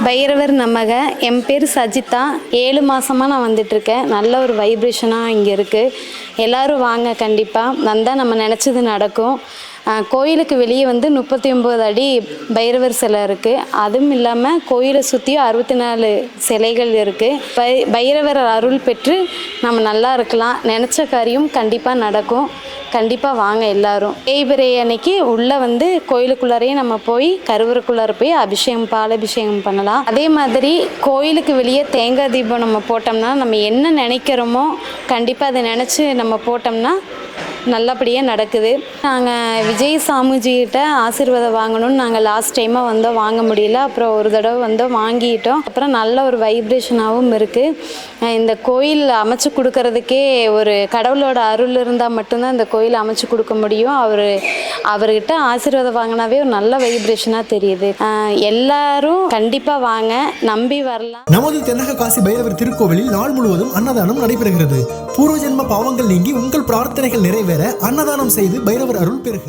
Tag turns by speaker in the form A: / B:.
A: பைரவர் நமக. என் பேர் சஜிதா. 7 மாதமாக நான் வந்துட்டுருக்கேன். நல்ல ஒரு வைப்ரேஷனாக இங்கே இருக்குது. எல்லோரும் வாங்க, கண்டிப்பாக வந்தால் நம்ம நினச்சது நடக்கும். கோயிலுக்கு வெளியே 39 அடி பைரவர் சிலை இருக்குது. அதுவும் இல்லாமல் கோயிலை சுற்றியும் 64 சிலைகள் இருக்குது. பைரவர் அருள் பெற்று நம்ம நல்லா இருக்கலாம். நினச்ச காரியம் கண்டிப்பாக நடக்கும். கண்டிப்பாக வாங்க எல்லோரும். தேய்பிறை அன்னைக்கு உள்ளே கோயிலுக்குள்ளாரையே நம்ம போய் கருவறைக்குள்ளார போய் அபிஷேகம், பாலாபிஷேகம் பண்ணலாம். அதே மாதிரி கோயிலுக்கு வெளியே தேங்காய் தீபம் நம்ம போட்டோம்னா நம்ம என்ன நினைக்கிறோமோ கண்டிப்பாக அதை நினச்சி நம்ம போட்டோம்னா நல்லபடியாக நடக்குது. நாங்கள் விஜய் சாமுஜிகிட்ட ஆசீர்வாதம் வாங்கணும்னு நாங்கள் லாஸ்ட் டைமாக வாங்க முடியல. அப்புறம் ஒரு தடவை வாங்கிட்டோம். அப்புறம் நல்ல ஒரு வைப்ரேஷனாகவும் இருக்குது. இந்த கோயில் அமைச்சு கொடுக்கறதுக்கே ஒரு கடவுளோட அருள் இருந்தால் மட்டும்தான் இந்த கோயில் அமைச்சு கொடுக்க முடியும். அவர்கிட்ட ஆசீர்வாதம் வாங்கினாவே ஒரு நல்ல வைப்ரேஷனாக தெரியுது. எல்லாரும் கண்டிப்பாக வாங்க, நம்பி வரலாம்.
B: நமது தென்னக காசி பைரவர் திருக்கோவிலில் நாள் முழுவதும் அன்னதானம் நடைபெறுகிறது. பூர்வ ஜென்ம பாவங்கள் நீங்கி உங்கள் பிரார்த்தனைகள் நிறைவேற அன்னதானம் செய்து பைரவர் அருள் பெறுக.